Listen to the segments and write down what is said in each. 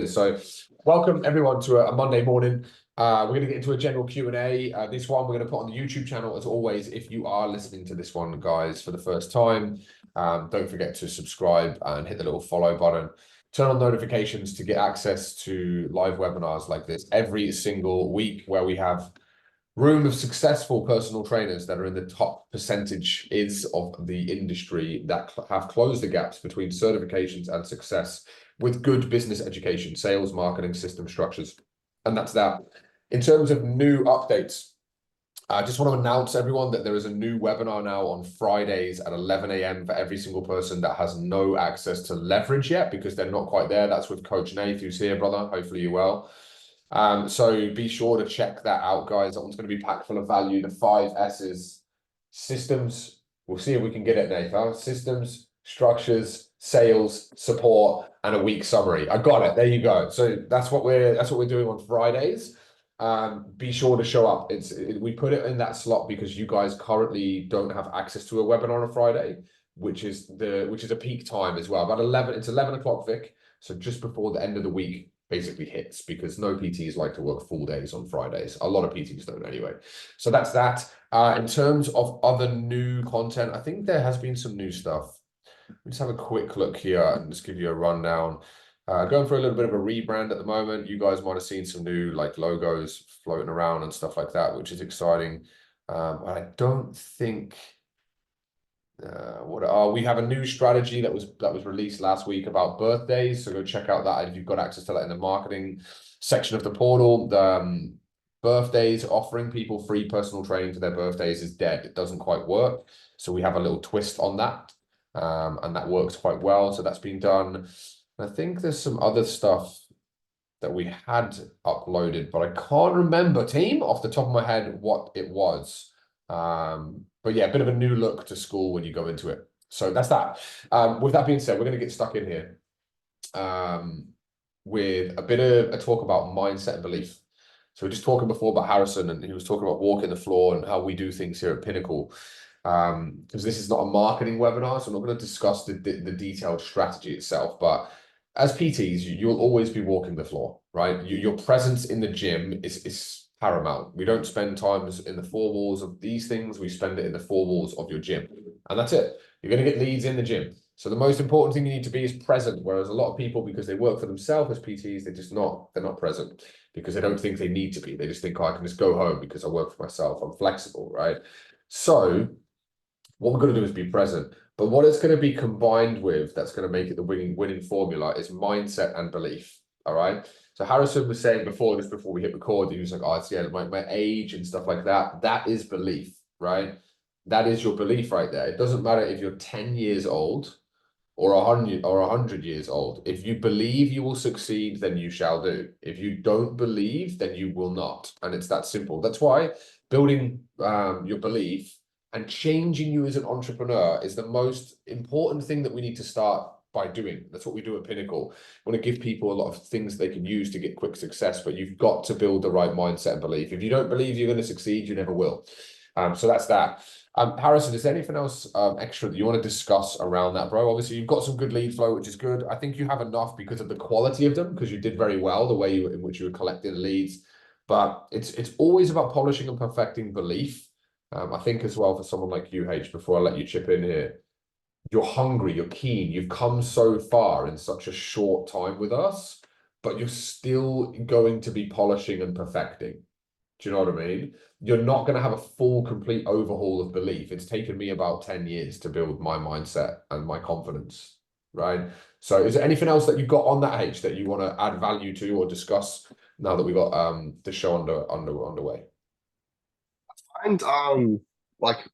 So welcome everyone to a Monday morning. We're going to get into a general Q&A. This one we're going to put on the YouTube channel as always. If you are listening to this one, guys, for the first time, don't forget to subscribe and hit the little follow button. Turn on notifications to get access to live webinars like this every single week, where we have room of successful personal trainers that are in the top percentages of the industry that have closed the gaps between certifications and success with good business education, sales, marketing, system structures. And that's that. In terms of new updates, I just want to announce everyone that there is a new webinar now on Fridays at 11 a.m. for every single person that has no access to leverage yet, because they're not quite there. That's with Coach Nath, who's here, brother. Hopefully you're well. So be sure to check that out, guys. That one's going to be packed full of value. The 5 S's: systems. We'll see if we can get it, Nath. Huh? Systems, structures, sales, support, and a week summary. I got it. There you go. So that's what we're doing on Fridays. Be sure to show up. We put it in that slot because you guys currently don't have access to a webinar on a Friday, which is a peak time as well. About 11. It's 11 o'clock, Vic. So just before the end of the week basically hits, because no PTs like to work full days on Fridays. A lot of PTs don't anyway. So that's that. In terms of other new content, I think there has been some new stuff. Let's have a quick look here and just give you a rundown. Going for a little bit of a rebrand at the moment. You guys might have seen some new logos floating around and stuff like that, which is exciting. I don't think we have a new strategy that was released last week about birthdays. So go check out that if you've got access to that in the marketing section of the portal. The birthdays, offering people free personal training to their birthdays, is dead. It doesn't quite work. So we have a little twist on that. And that works quite well. So that's been done. I think there's some other stuff that we had uploaded, but I can't remember, team, off the top of my head what it was. But yeah, a bit of a new look to school when you go into it. So that's that. With that being said, we're going to get stuck in here with a bit of a talk about mindset and belief. So we're just talking before about Harrison, and he was talking about walking the floor and how we do things here at Pinnacle. Because this is not a marketing webinar, so I'm not going to discuss the detailed strategy itself, but as PTs, you'll always be walking the floor, right? Your presence in the gym is paramount. We don't spend time in the 4 walls of these things. We spend it in the 4 walls of your gym, and that's it. You're going to get leads in the gym. So the most important thing you need to be is present. Whereas a lot of people, because they work for themselves as PTs, they're not present because they don't think they need to be. They just think, oh, I can just go home because I work for myself. I'm flexible, right? So what we're going to do is be present. But what it's going to be combined with that's going to make it the winning formula is mindset and belief. All right. So Harrison was saying before we hit record, he was like, oh, it's my age and stuff like that. That is belief, right? That is your belief right there. It doesn't matter if you're 10 years old or 100 years old. If you believe you will succeed, then you shall do. If you don't believe, then you will not. And it's that simple. That's why building your belief and changing you as an entrepreneur is the most important thing that we need to start by doing. That's what we do at Pinnacle. We want to give people a lot of things they can use to get quick success, but you've got to build the right mindset and belief. If you don't believe you're going to succeed, you never will. So that's that. Harrison, is there anything else extra that you want to discuss around that, bro? Obviously, you've got some good lead flow, which is good. I think you have enough because of the quality of them, because you did very well the way in which you were collecting leads. But it's always about polishing and perfecting belief. I think as well for someone like you, H, before I let you chip in here, you're hungry, you're keen, you've come so far in such a short time with us, but you're still going to be polishing and perfecting. Do you know what I mean? You're not going to have a full, complete overhaul of belief. It's taken me about 10 years to build my mindset and my confidence, right? So is there anything else that you've got on that, H, that you want to add value to or discuss now that we've got the show underway? And like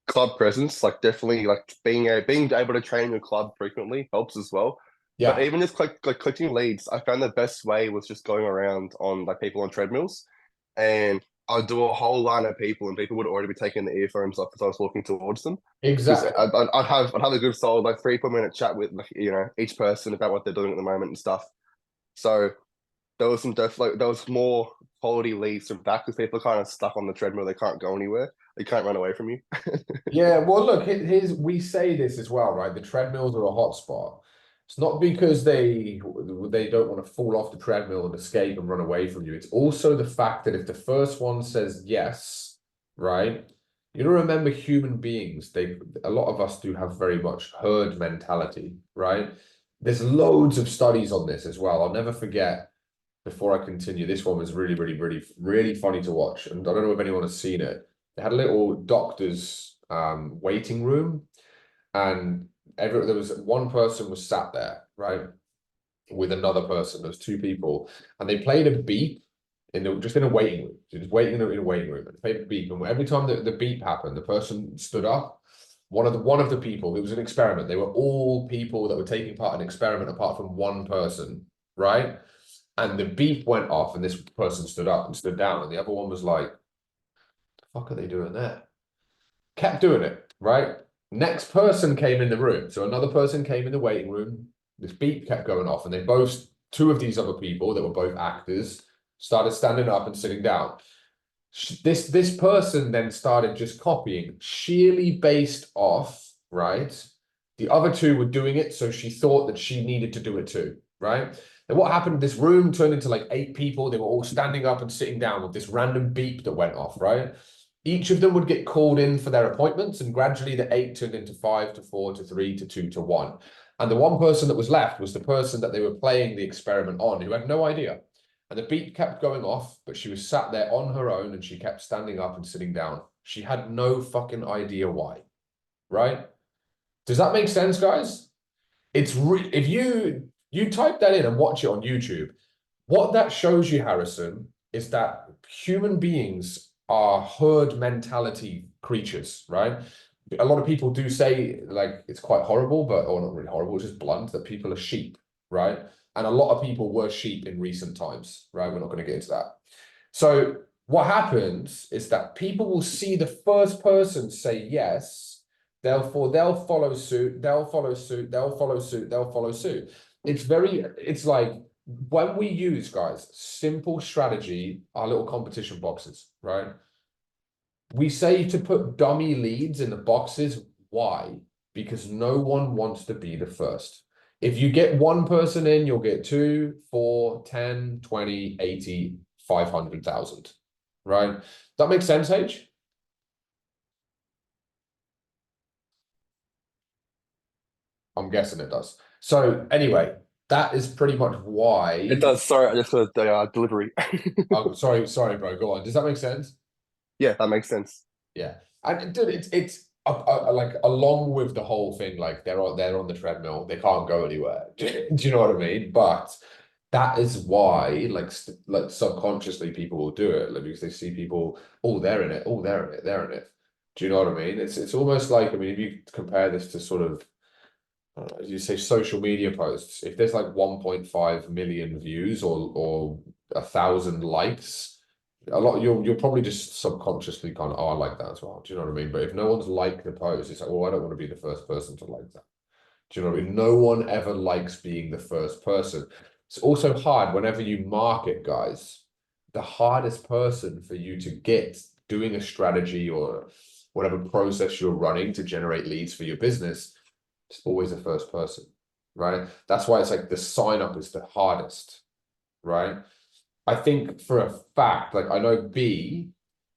club presence, like definitely like being able to train your club frequently helps as well. But Yeah. even just like collecting leads, I found the best way was just going around on like people on treadmills, and I'd do a whole line of people, and people would already be taking the earphones off as I was walking towards them. Because Exactly. I'd have a good solid like 3 4 minute chat with like each person about what they're doing at the moment and stuff. So there was there was more quality leads from that because people are kind of stuck on the treadmill. They can't go anywhere. They can't run away from you. Yeah, well, look, we say this as well, right? The treadmills are a hotspot. It's not because they don't want to fall off the treadmill and escape and run away from you. It's also the fact that if the first one says yes, right? You know, remember human beings, a lot of us do have very much herd mentality, right? There's loads of studies on this as well. I'll never forget, before I continue, this one was really, really, really, really funny to watch. And I don't know if anyone has seen it. They had a little doctor's waiting room, and there was one person was sat there, right, with another person. There's two people, and they played a beep just in a waiting room. So just waiting in a waiting room, and played a beep. And every time the beep happened, the person stood up. One of the people, it was an experiment. They were all people that were taking part in an experiment, apart from one person, right? And the beep went off, and this person stood up and stood down, and the other one was like, "The fuck are they doing there?" Kept doing it, right? Next person came in the room. So another person came in the waiting room. This beep kept going off, and two of these other people that were both actors started standing up and sitting down. This person then started just copying, sheerly based off, right? The other two were doing it, so she thought that she needed to do it too, right? And what happened, this room turned into like 8 people. They were all standing up and sitting down with this random beep that went off, right? Each of them would get called in for their appointments, and gradually the 8 turned into 5 to 4 to 3 to 2 to 1. And the one person that was left was the person that they were playing the experiment on, who had no idea. And the beep kept going off, but she was sat there on her own, and she kept standing up and sitting down. She had no fucking idea why, right? Does that make sense, guys? If you type that in and watch it on YouTube, what that shows you, Harrison, is that human beings are herd mentality creatures, right? A lot of people do say, like, it's quite horrible, or not really horrible, it's just blunt, that people are sheep, right? And a lot of people were sheep in recent times, right? We're not going to get into that. So what happens is that people will see the first person say yes, therefore they'll follow suit, they'll follow suit, they'll follow suit, they'll follow suit. It's like, when we use, guys, simple strategy, our little competition boxes, right? We say to put dummy leads in the boxes. Why? Because no one wants to be the first. If you get one person in, you'll get 2, 4, 10, 20, 80, 500,000, right? That makes sense, H? I'm guessing it does. So anyway, that is pretty much why. It does. Sorry, I just got the delivery. Oh, sorry, bro. Go on. Does that make sense? Yeah, that makes sense. Yeah, and dude, it's like, along with the whole thing, like they're on the treadmill, they can't go anywhere. Do you know what I mean? But that is why, like subconsciously, people will do it, like, because they see people, oh, they're in it, oh, they're in it, they're in it. Do you know what I mean? It's almost like, I mean, if you compare this to sort of, as you say, social media posts, if there's like 1.5 million views or 1,000 likes, you'll probably just subconsciously kind of, oh, I like that as well. Do you know what I mean? But if no one's liked the post, it's like, well, I don't want to be the first person to like that. Do you know what I mean? No one ever likes being the first person. It's also hard whenever you market, guys. The hardest person for you to get doing a strategy or whatever process you're running to generate leads for your business, it's always the first person, right? That's why it's like the sign up is the hardest, right? I think for a fact, like, I know B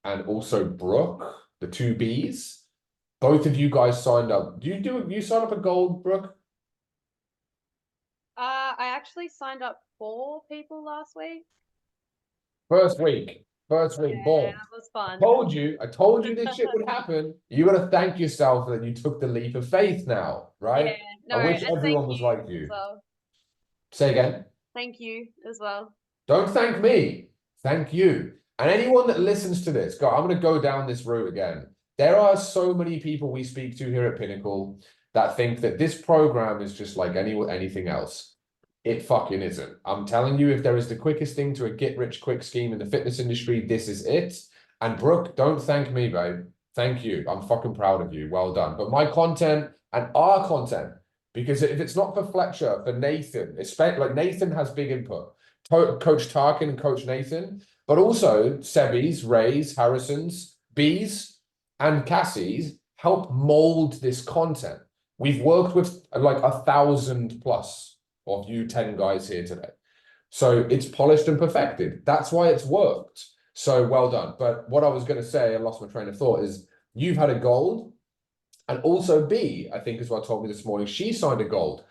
and also Brooke, the two Bs, both of you guys signed up. You sign up a gold, Brooke? I actually signed up 4 people last week. First week, Yeah, boom. it was fun. I told you this shit would happen. You gotta thank yourself that you took the leap of faith now, right? Yeah, no, I wish and everyone thank was you like as you. well. Say again. Thank you as well. Don't thank me. Thank you. And anyone that listens to this, I'm going to go down this route again. There are so many people we speak to here at Pinnacle that think that this program is just like anything else. It fucking isn't. I'm telling you, if there is the quickest thing to a get-rich-quick scheme in the fitness industry, this is it. And Brooke, don't thank me, babe. Thank you. I'm fucking proud of you. Well done. But my content and our content, because if it's not for Fletcher, for Nathan, especially, like, Nathan has big input. Coach Tarkin and Coach Nathan, but also Sebby's, Ray's, Harrison's, B's, and Cassie's help mold this content. We've worked with like 1,000 plus of you 10 guys here today. So it's polished and perfected. That's why it's worked. So well done. But what I was going to say, I lost my train of thought, is you've had a gold. And also B, I think as well told me this morning, she signed a gold.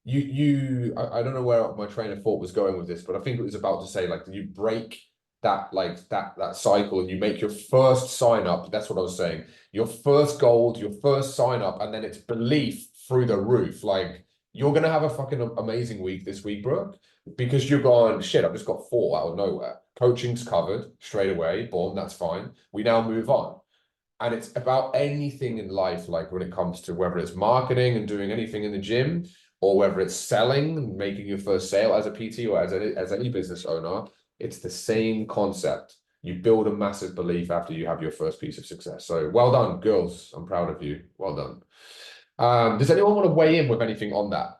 I don't know where my train of thought was going with this, but I think it was about to say like you break that that cycle and you make your first sign up. That's what I was saying. Your first gold, your first sign up, and then it's belief through the roof. Like you're gonna have a fucking amazing week this week, Brooke, because you're going, shit, I've just got 4 out of nowhere. Coaching's covered straight away. Boom, that's fine. We now move on. And it's about anything in life, like when it comes to whether it's marketing and doing anything in the gym, or whether it's selling and making your first sale as a PT or as any business owner, it's the same concept. You build a massive belief after you have your first piece of success. So well done, girls. I'm proud of you. Well done. Does anyone want to weigh in with anything on that?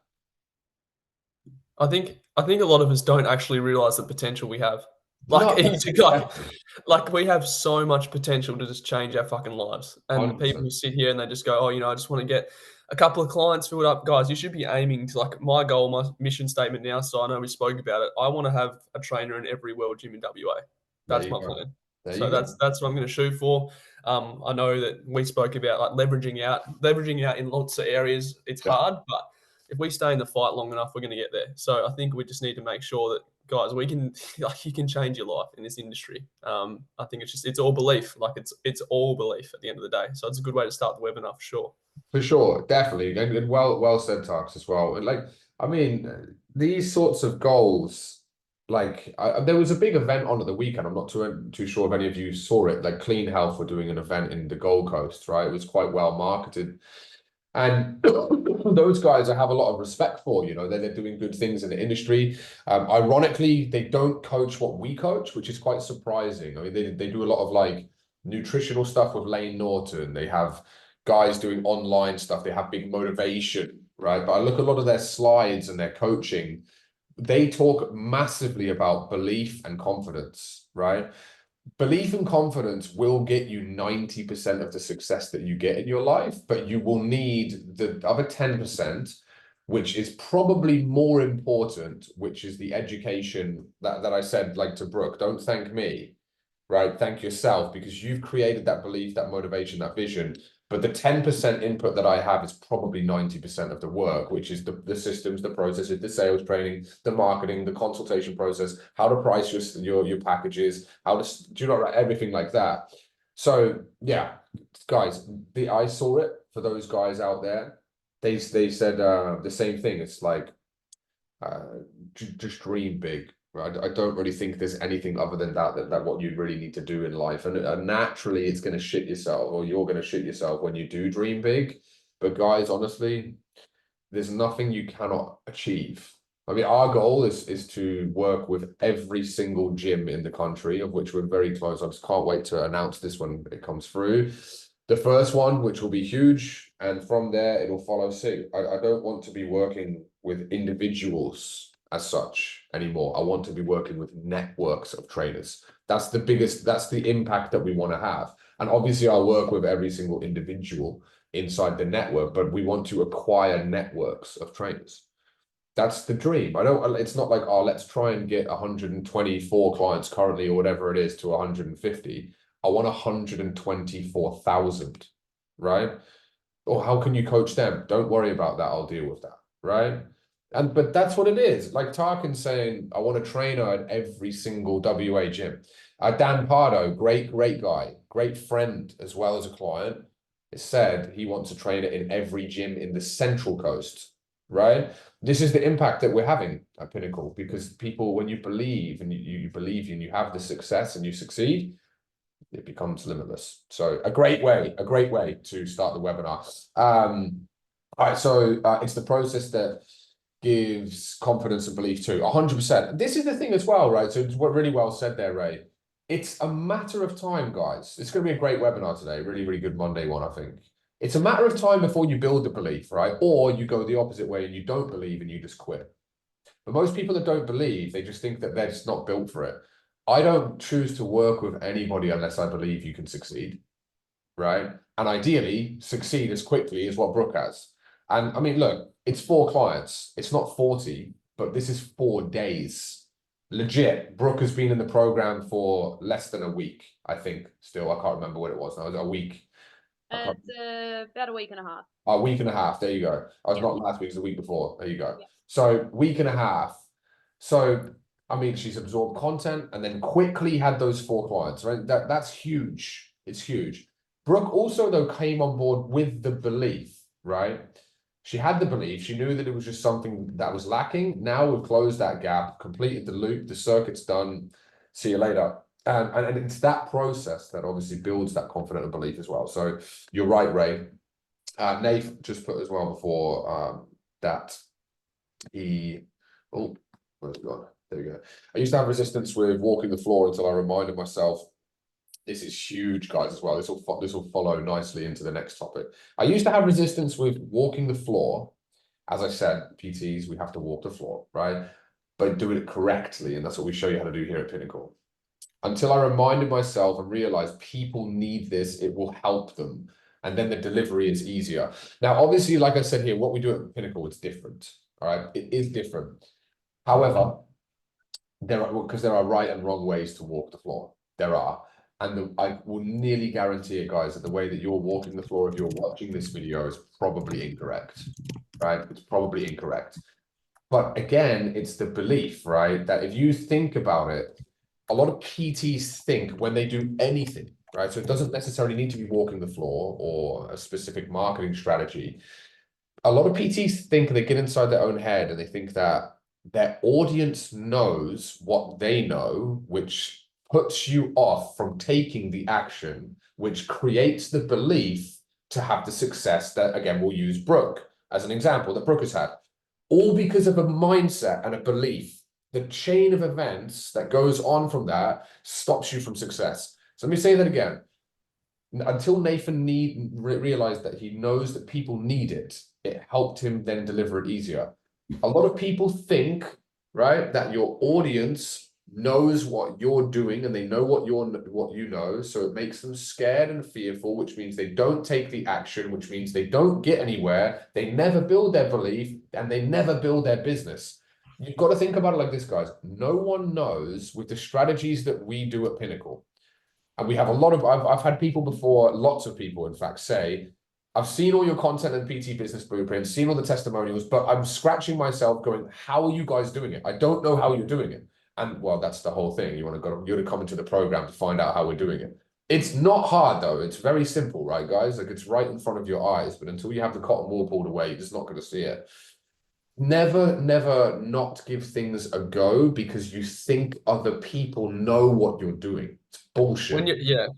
I think a lot of us don't actually realize the potential we have. Like, No. like we have so much potential to just change our fucking lives. And 100%. people who sit here and they just go, oh, I just want to get a couple of clients filled up. Guys, you should be aiming to, like, my goal, my mission statement now. So I know we spoke about it. I want to have a trainer in every world gym in WA. That's my plan. So that's what I'm going to shoot for. I know that we spoke about like leveraging out in lots of areas. It's hard, but if we stay in the fight long enough, we're going to get there. So I think we just need to make sure that, guys, we can, like, you can change your life in this industry. I think it's all belief. Like it's all belief at the end of the day. So it's a good way to start the webinar for sure. For sure, definitely, and well said, Tarks, as well. And like, I mean, these sorts of goals, like, there was a big event on at the weekend. I'm not too sure if any of you saw it. Like, Clean Health were doing an event in the Gold Coast, right? It was quite well marketed, and those guys I have a lot of respect for. They're doing good things in the industry. Ironically, they don't coach what we coach, which is quite surprising. I mean, they do a lot of like nutritional stuff with Lane Norton. They have guys doing online stuff. They have big motivation, right? But I look at a lot of their slides and their coaching. They talk massively about belief and confidence, right? Belief and confidence will get you 90% of the success that you get in your life, but you will need the other 10%, which is probably more important, which is the education that I said, like to Brooke, don't thank me, right? Thank yourself, because you've created that belief, that motivation, that vision. But the 10% input that I have is probably 90% of the work, which is the systems, the processes, the sales training, the marketing, the consultation process, how to price your packages, how to everything like that. So yeah, guys, I saw it for those guys out there. They said the same thing. It's like just dream big. I don't really think there's anything other than that what you really need to do in life. And naturally, it's going to shit yourself, or you're going to shit yourself when you do dream big. But guys, honestly, there's nothing you cannot achieve. I mean, our goal is to work with every single gym in the country, of which we're very close. I just can't wait to announce this when it comes through. The first one, which will be huge, and from there, it'll follow suit. I don't want to be working with individuals as such anymore. I want to be working with networks of trainers. That's the impact that we want to have. And obviously I'll work with every single individual inside the network, but we want to acquire networks of trainers. That's the dream. It's not like, oh, let's try and get 124 clients currently or whatever it is to 150. I want 124,000, right? Or how can you coach them? Don't worry about that. I'll deal with that, right? But that's what it is. Like Tarkin saying, I want a trainer at every single WA gym. Dan Pardo, great guy, great friend as well as a client, has said he wants a trainer in every gym in the Central Coast, right? This is the impact that we're having at Pinnacle, because people, when you believe and you believe and you have the success and you succeed, it becomes limitless. So a great way to start the webinar. All right, so it's the process that gives confidence and belief too. 100%. This is the thing as well, right? So it's what really well said there, Ray. It's a matter of time, guys. It's going to be a great webinar today. Really, really good Monday one, I think. It's a matter of time before you build the belief, right? Or you go the opposite way and you don't believe and you just quit. But most people that don't believe, they just think that they're just not built for it. I don't choose to work with anybody unless I believe you can succeed, right? And ideally, succeed as quickly as what Brooke has. And I mean, look, it's 4 clients. It's not 40, but this is 4 days. Legit. Brooke has been in the program for less than a week, I think. Still, I can't remember what it was now. It was a week. It's about a week and a half. A week and a half. There you go. I was Yeah. not last week, it was the week before. There you go. Yeah. So week and a half. So I mean, she's absorbed content and then quickly had those 4 clients, right? That's huge. It's huge. Brooke also though came on board with the belief, right? She had the belief. She knew that it was just something that was lacking. Now we've closed that gap, completed the loop, the circuit's done. See you later. And it's that process that obviously builds that confident and belief as well. So you're right, Ray. Nath just put as well before that he, oh, where's it gone? There we go. I used to have resistance with walking the floor until I reminded myself. This is huge, guys, as well. This will follow nicely into the next topic. I used to have resistance with walking the floor. As I said, PTs, we have to walk the floor, right? But do it correctly, and that's what we show you how to do here at Pinnacle. Until I reminded myself and realized people need this, it will help them. And then the delivery is easier. Now, obviously, like I said here, what we do at Pinnacle, it's different. All right, it is different. However, there are right and wrong ways to walk the floor. There are. And I will nearly guarantee it, guys, that the way that you're walking the floor, if you're watching this video, is probably incorrect, right? It's probably incorrect. But again, it's the belief, right? That if you think about it, a lot of PTs think when they do anything, right? So it doesn't necessarily need to be walking the floor or a specific marketing strategy. A lot of PTs think they get inside their own head and they think that their audience knows what they know, which puts you off from taking the action, which creates the belief to have the success that, again, we'll use Brooke as an example that Brooke has had. All because of a mindset and a belief. The chain of events that goes on from that stops you from success. So let me say that again. Until Nathan realized that he knows that people need it, it helped him then deliver it easier. A lot of people think, right, that your audience knows what you're doing and they know what you know, so it makes them scared and fearful, which means they don't take the action, which means they don't get anywhere, they never build their belief, and they never build their business. You've got to think about it like this, guys. No one knows with the strategies that we do at Pinnacle. And we have a lot of, I've had people before, lots of people, in fact, say, I've seen all your content and PT Business Blueprint, seen all the testimonials, but I'm scratching myself going, how are you guys doing it? I don't know how you're doing it. And well, that's the whole thing. You want to come into the program to find out how we're doing it. It's not hard though. It's very simple, right, guys? Like it's right in front of your eyes, but until you have the cotton wool pulled away, you're just not going to see it. Never not give things a go because you think other people know what you're doing. It's bullshit.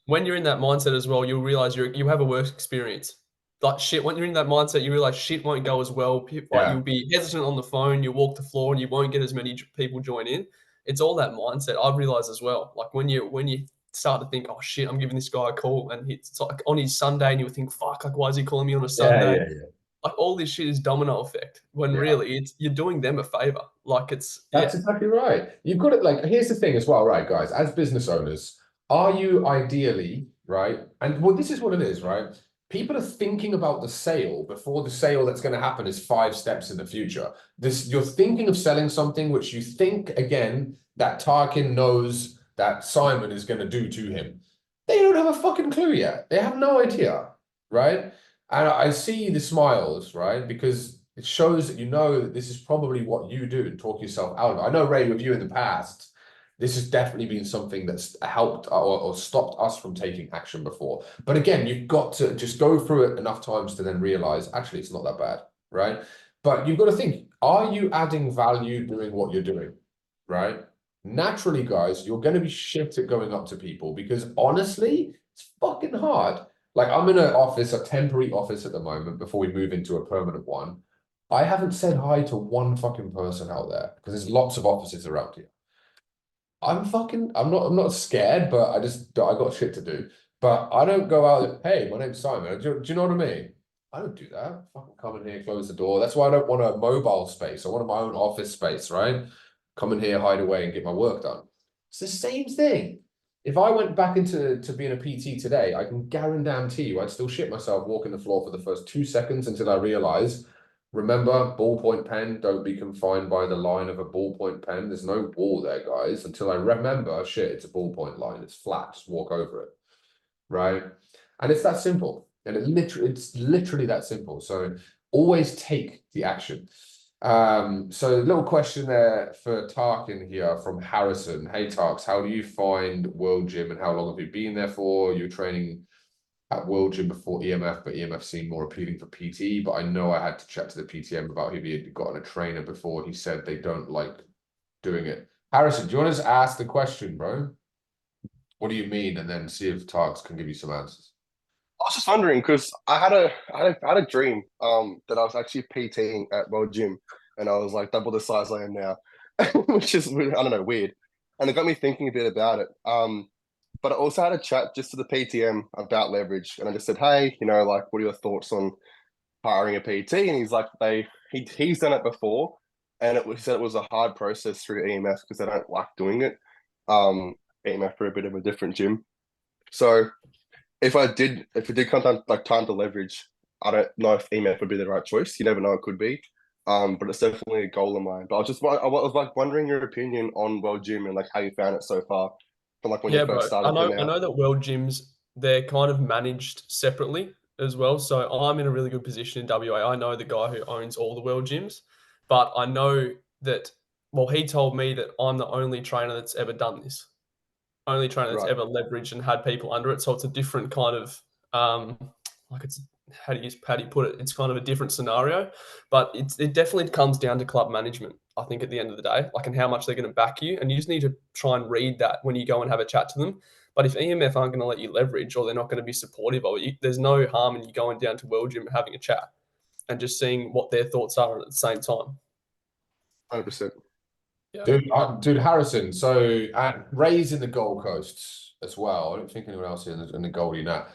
When you're in that mindset as well, you'll realize you have a worse experience. Like shit, when you're in that mindset, you realize shit won't go as well. Like you'll be hesitant on the phone, you walk the floor, and you won't get as many people join in. It's all that mindset. I've realized as well. Like when you start to think, oh shit, I'm giving this guy a call, and it's like on his Sunday, and you would think, fuck, like why is he calling me on a Sunday? Yeah. Like all this shit is domino effect when really you're doing them a favor. Like that's exactly right. You've got it. Like, here's the thing as well, right, guys, as business owners, are you ideally, right? And well, this is what it is, right? People are thinking about the sale before the sale that's going to happen is 5 steps in the future. You're thinking of selling something which you think, again, that Tarkin knows that Simon is going to do to him. They don't have a fucking clue yet. They have no idea, right? And I see the smiles, right? Because it shows that you know that this is probably what you do and talk yourself out of it. I know, Ray, with you in the past, this has definitely been something that's helped or stopped us from taking action before. But again, you've got to just go through it enough times to then realize, actually, it's not that bad, right? But you've got to think, are you adding value doing what you're doing, right? Naturally, guys, you're going to be shit at going up to people because honestly, it's fucking hard. Like I'm in an office, a temporary office at the moment before we move into a permanent one. I haven't said hi to one fucking person out there because there's lots of offices around here. I'm not scared, but I got shit to do. But I don't go out, hey, my name's Simon. Do you know what I mean? I don't do that. Fucking come in here, close the door. That's why I don't want a mobile space. I want my own office space, right? Come in here, hide away, and get my work done. It's the same thing. If I went back into being a PT today, I can guarantee you I'd still shit myself walking the floor for the first 2 seconds until I realize Remember, ballpoint pen, don't be confined by the line of a ballpoint pen. There's no wall there, guys. Until I remember, shit, it's a ballpoint line. It's flat. Just walk over it, right? And it's that simple. And it's literally that simple. So always take the action. So a little question there for Tarkin here from Harrison. Hey, Tarks, how do you find World Gym and how long have you been there for? You're training at World Gym before EMF, but EMF seemed more appealing for PT. But I know I had to chat to the PTM about if he had gotten a trainer before. He said they don't like doing it. Harrison, do you want to just ask the question, bro? What do you mean? And then see if Tarks can give you some answers. I was just wondering because I had a dream that I was actually PTing at World Gym and I was like double the size I am now, which is, I don't know, weird. And it got me thinking a bit about it. But I also had a chat just to the PTM about leverage, and I just said, hey, you know, like, what are your thoughts on hiring a PT? And he's like, he's done it before, and he said it was a hard process through EMF because they don't like doing it. EMF are a bit of a different gym, so if it did come time to leverage, I don't know if EMF would be the right choice. You never know, it could be. But it's definitely a goal of mine. But I was like wondering your opinion on World Gym and like how you found it so far. From like when you Bro. first started to I now. know that world gyms, they're kind of managed separately as well. So I'm in a really good position in WA. I know the guy who owns all the world gyms, but I know that, well, he told me that I'm the only trainer that's ever done this. Only trainer that's Right. ever leveraged and had people under it. So it's a different kind of like it's how do you put it? It's kind of a different scenario, but it definitely comes down to club management. I think at the end of the day, like, and how much they're going to back you, and you just need to try and read that when you go and have a chat to them. But if EMF aren't going to let you leverage, or they're not going to be supportive of it, there's no harm in you going down to World Gym and having a chat and just seeing what their thoughts are at the same time. 100%. Yeah. Dude, Harrison. So at Rays in the Gold Coasts as well. I don't think anyone else in the Goldie Nat.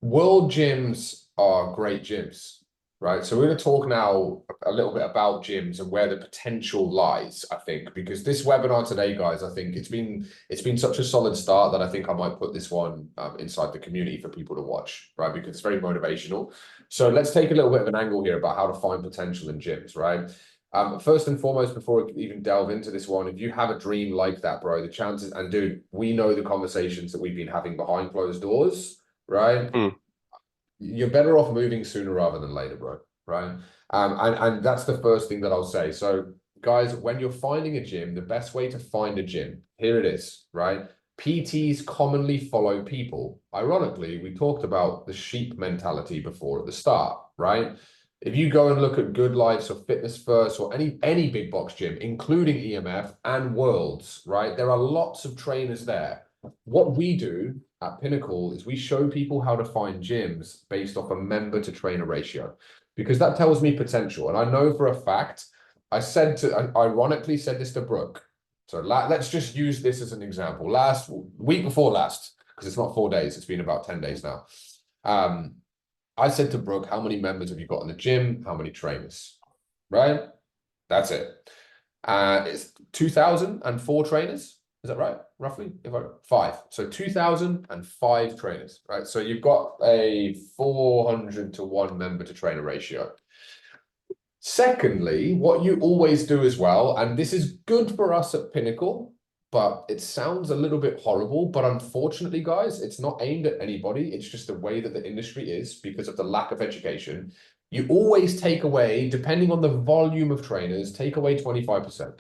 World gyms are great gyms, right? So we're going to talk now a little bit about gyms and where the potential lies, I think, because this webinar today, guys, I think it's been such a solid start that I think I might put this one inside the community for people to watch, right? Because it's very motivational. So let's take a little bit of an angle here about how to find potential in gyms, right? First and foremost, before we even delve into this one, if you have a dream like that, bro, the chances, and dude, we know the conversations that we've been having behind closed doors, right? You're better off moving sooner rather than later, bro, right? And that's the first thing that I'll say. So guys, when you're finding a gym, the best way to find a gym, here it is, right? PTs commonly follow people. Ironically, we talked about the sheep mentality before at the start, right? If you go and look at Good Life or Fitness First or any big box gym, including EMF and Worlds, right? There are lots of trainers there. What we do at Pinnacle is we show people how to find gyms based off a member to trainer ratio, because that tells me potential. And I know for a fact, I ironically said this to Brooke. So let's just use this as an example. Week before last, because it's not 4 days, it's been about 10 days now. I said to Brooke, how many members have you got in the gym? How many trainers? Right? That's it. It's 2,004 trainers. Is that right? Roughly? Five. So 2,005 trainers, right? So you've got a 400 to 1 member to trainer ratio. Secondly, what you always do as well, and this is good for us at Pinnacle, but it sounds a little bit horrible, but unfortunately, guys, it's not aimed at anybody. It's just the way that the industry is because of the lack of education. You always take away, depending on the volume of trainers, take away 25%.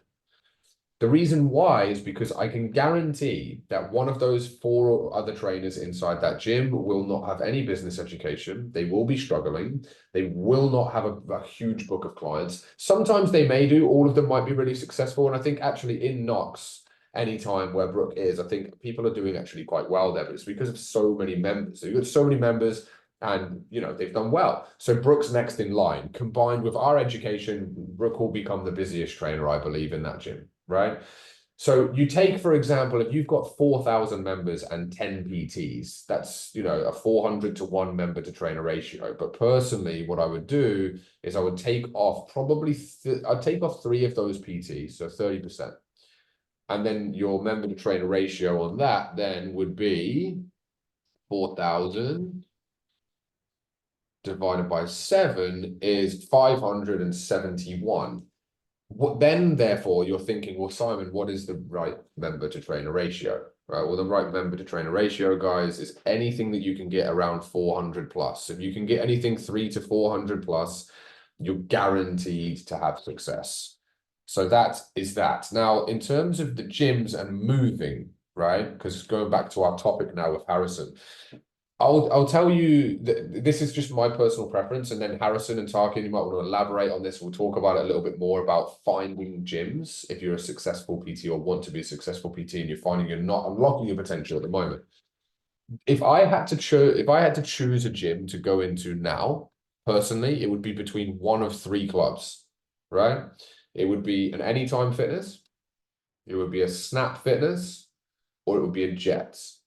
The reason why is because I can guarantee that one of those 4 other trainers inside that gym will not have any business education. They will be struggling. They will not have a huge book of clients. Sometimes they may do. All of them might be really successful. And I think actually in Knox, anytime where Brooke is, I think people are doing actually quite well there, but it's because of so many members. So you've got so many members and, you know, they've done well. So Brooke's next in line. Combined with our education, Brooke will become the busiest trainer, I believe, in that gym. Right? So you take, for example, if you've got 4,000 members and 10 PTs, that's, you know, a 400 to 1 member to trainer ratio. But personally, what I would do is I would take off I'd take off 3 of those PTs, so 30%. And then your member to trainer ratio on that then would be 4,000 divided by 7 is 571. What then, therefore, you're thinking, well, Simon, what is the right member to trainer ratio? Right. Well, the right member to trainer ratio, guys, is anything that you can get around 400 plus. If you can get anything 300 to 400 plus, you're guaranteed to have success. So that is that. Now, in terms of the gyms and moving, right? Because going back to our topic now with Harrison, I'll tell you that this is just my personal preference, and then Harrison and Tarkin, you might want to elaborate on this. We'll talk about it a little bit more about finding gyms if you're a successful PT or want to be a successful PT and you're finding you're not unlocking your potential at the moment. If I had to choose a gym to go into now, personally, it would be between one of 3 clubs, right? It would be an Anytime Fitness, it would be a Snap Fitness, or it would be a Jets.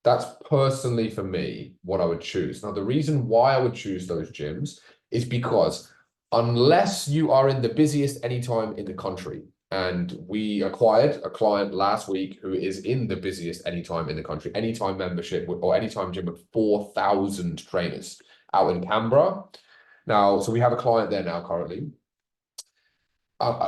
That's personally for me what I would choose. Now, the reason why I would choose those gyms is because unless you are in the busiest Anytime in the country, and we acquired a client last week who is in the busiest Anytime in the country, Anytime membership or Anytime gym with 4,000 trainers out in Canberra. Now, so we have a client there now currently.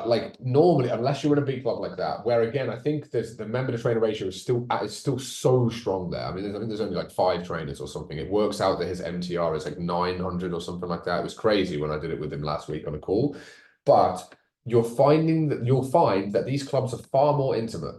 Like normally, unless you're in a big club like that, where again, I think there's the member to trainer ratio is still so strong there. I mean, I think there's only like 5 trainers or something. It works out that his MTR is like 900 or something like that. It was crazy when I did it with him last week on a call. But you'll find that these clubs are far more intimate.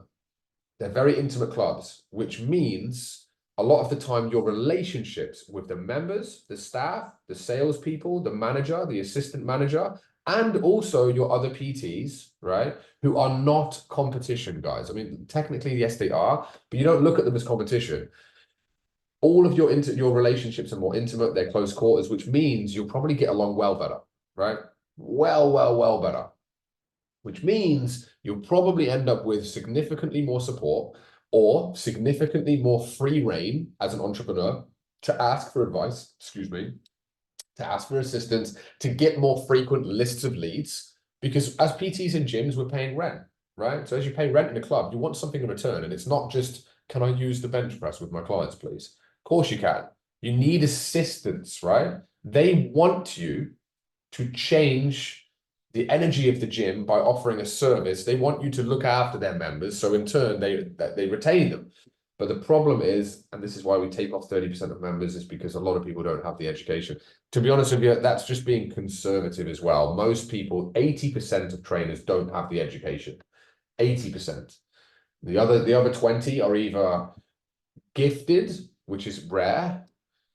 They're very intimate clubs, which means a lot of the time your relationships with the members, the staff, the salespeople, the manager, the assistant manager, and also your other PTs, right, who are not competition, guys. I mean, technically, yes, they are, but you don't look at them as competition. All of your relationships are more intimate, they're close quarters, which means you'll probably get along well better, right? Well better. Which means you'll probably end up with significantly more support or significantly more free reign as an entrepreneur to ask for advice, to ask for assistance, to get more frequent lists of leads, because as PTs in gyms, we're paying rent, right? So as you pay rent in a club, you want something in return. And it's not just, can I use the bench press with my clients, please? Of course you can. You need assistance, right? They want you to change the energy of the gym by offering a service. They want you to look after their members. So in turn, they retain them. But the problem is, and this is why we take off 30% of members, is because a lot of people don't have the education. To be honest with you, that's just being conservative as well. Most people, 80% of trainers don't have the education. 80%. The other 20 are either gifted, which is rare,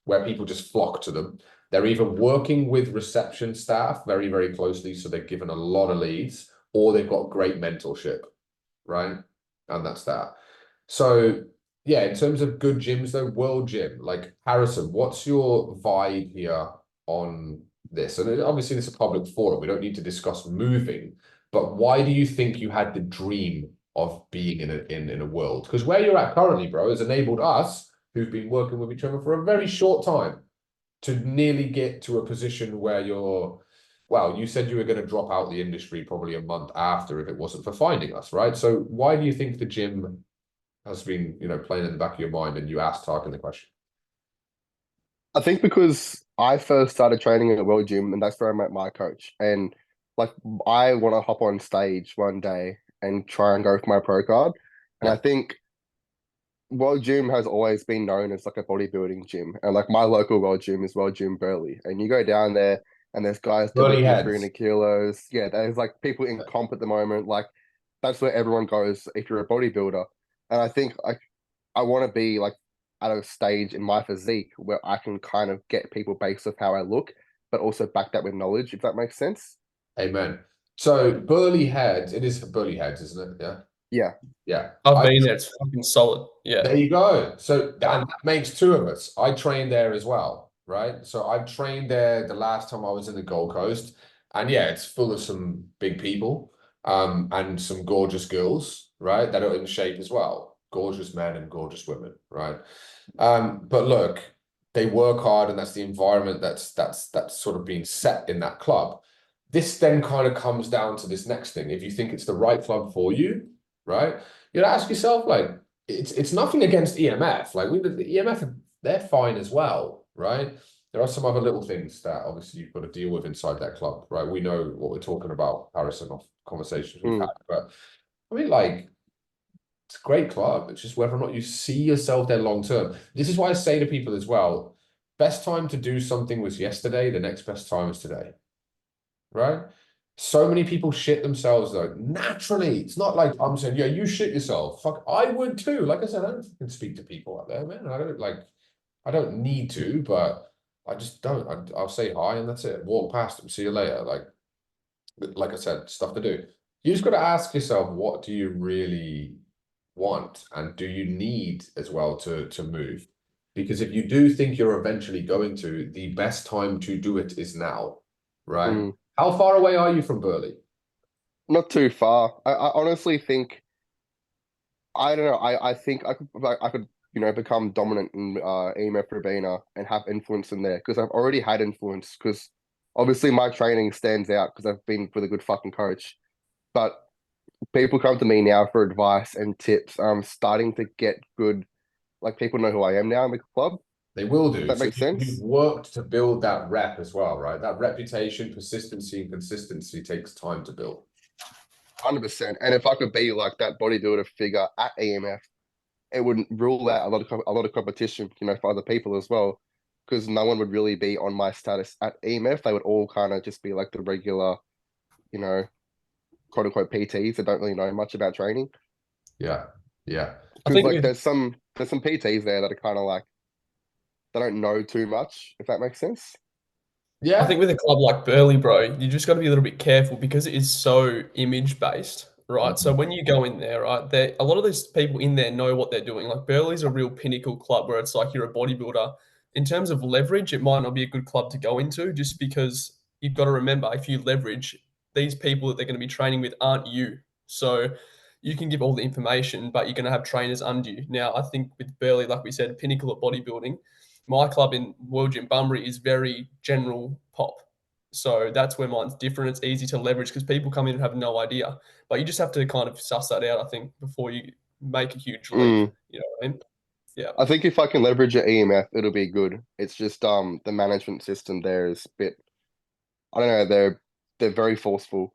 where people just flock to them. They're either working with reception staff very, very closely, so they're given a lot of leads, or they've got great mentorship, right? And that's that. So yeah, in terms of good gyms though, World Gym, like Harrison, what's your vibe here on this? And obviously this is a public forum, we don't need to discuss moving, but why do you think you had the dream of being in a world? Because where you're at currently, bro, has enabled us, who've been working with each other for a very short time, to nearly get to a position where well, you said you were going to drop out the industry probably a month after if it wasn't for finding us, right? So why do you think the gym has been, playing in the back of your mind and you asked Tarkin the question? I think because I first started training at a World Gym, and that's where I met my coach. And like, I want to hop on stage one day and try and go for my pro card. And Yeah. I think World Gym has always been known as like a bodybuilding gym. And like my local World Gym is World Gym Burleigh. And you go down there and there's guys Burleigh doing heads. 300 kilos. Yeah, there's like people in comp at the moment. Like that's where everyone goes if you're a bodybuilder. And I think like I want to be like at a stage in my physique where I can kind of get people based off how I look, but also back that with knowledge, if that makes sense. Amen. So Burleigh heads, it is for Burleigh heads, isn't it? Yeah. Yeah. Yeah. I've been there. It's fucking solid. Yeah. There you go. So and that makes 2 of us. I trained there as well, right? So I trained there the last time I was in the Gold Coast, and yeah, it's full of some big people, and some gorgeous girls, right? That are in shape as well. Gorgeous men and gorgeous women, right? But look, they work hard, and that's the environment that's sort of being set in that club. This then kind of comes down to this next thing. If you think it's the right club for you, right? You gotta ask yourself, like, it's nothing against EMF. Like the EMF, they're fine as well, right? there are some other little things that obviously you've got to deal with inside that club, right? We know what we're talking about, Harrison, off conversations we've had, but I mean, like, it's a great club. It's just whether or not you see yourself there long term. This is why I say to people as well, best time to do something was yesterday, the next best time is today, right? So many people shit themselves though. Naturally, it's not like I'm saying, yeah, you shit yourself. Fuck, I would too. Like I said, I don't fucking speak to people out there, man. I don't need to, but I just don't. I'll say hi and that's it. Walk past them, see you later. Like I said, stuff to do. You just got to ask yourself, what do you really want, and do you need as well to move? Because if you do think you're eventually going to, the best time to do it is now, right? How far away are you from Burley? Not too far. I honestly think, I don't know. I think I could become dominant in EMF Rabina and have influence in there, because I've already had influence. Because obviously my training stands out because I've been with a good fucking coach. But people come to me now for advice and tips. I'm starting to get good. Like, people know who I am now in the club. They will do. That makes sense. You've worked to build that rep as well, right? That reputation, persistency, and consistency takes time to build. 100%. And if I could be like that bodybuilder figure at EMF, it would rule out a lot of competition, for other people as well, because no one would really be on my status at EMF. They would all kind of just be like the regular, quote unquote PTs that don't really know much about training. Yeah. Because like there's some PTs there that are kind of like, they don't know too much, if that makes sense. Yeah. I think with a club like Burley, bro, you just got to be a little bit careful because it is so image based, right? So when you go in there, right, a lot of these people in there know what they're doing. Like Burley's a real pinnacle club where it's like you're a bodybuilder. In terms of leverage, it might not be a good club to go into, just because you've got to remember, if you leverage, these people that they're going to be training with aren't you. So you can give all the information, but you're going to have trainers under you. Now, I think with Burley, like we said, pinnacle at bodybuilding, my club in World Gym Bunbury is very general pop. So that's where mine's different. It's easy to leverage because people come in and have no idea. But you just have to kind of suss that out, I think, before you make a huge leap. You know what I mean? Yeah. I think if I can leverage at EMF, it'll be good. It's just the management system there is a bit, I don't know, they're very forceful.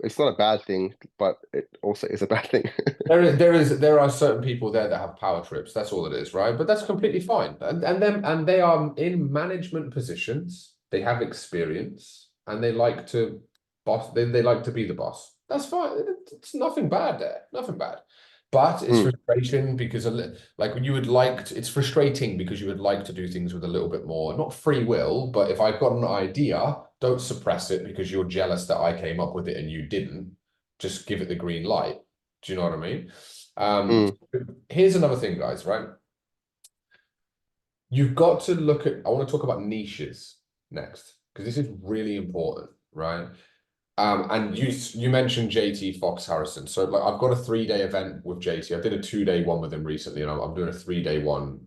It's not a bad thing, but it also is a bad thing. There are certain people there that have power trips. That's all it is, right? But that's completely fine. And they are in management positions. They have experience, and they like to boss. They like to be the boss. That's fine. It's nothing bad there. Nothing bad. But it's frustration because it's frustrating because you would like to do things with a little bit more, not free will, but if I've got an idea, don't suppress it because you're jealous that I came up with it and you didn't. Just give it the green light. Do you know what I mean? Here's another thing, guys, right? You've got to look at, I want to talk about niches next, because this is really important, right? And you mentioned JT Fox Harrison. So like I've got a 3-day event with JT. I did a 2-day one with him recently, and I'm doing a 3-day one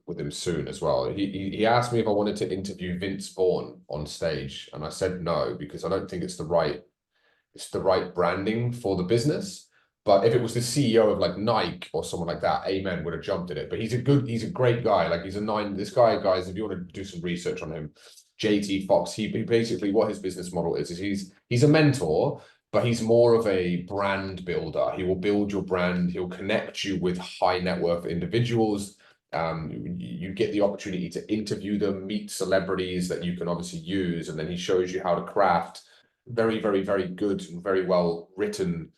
with him soon as well. He asked me if I wanted to interview Vince Vaughn on stage, and I said no, because I don't think it's the right branding for the business. But if it was the CEO of like Nike or someone like that, amen, would have jumped at it. But he's a great guy. Like this guy, guys, if you want to do some research on him, JT Fox, he basically, what his business model is he's a mentor, but he's more of a brand builder. He will build your brand. He'll connect you with high net worth individuals. You get the opportunity to interview them, meet celebrities that you can obviously use, and then he shows you how to craft very, very, very good and very well written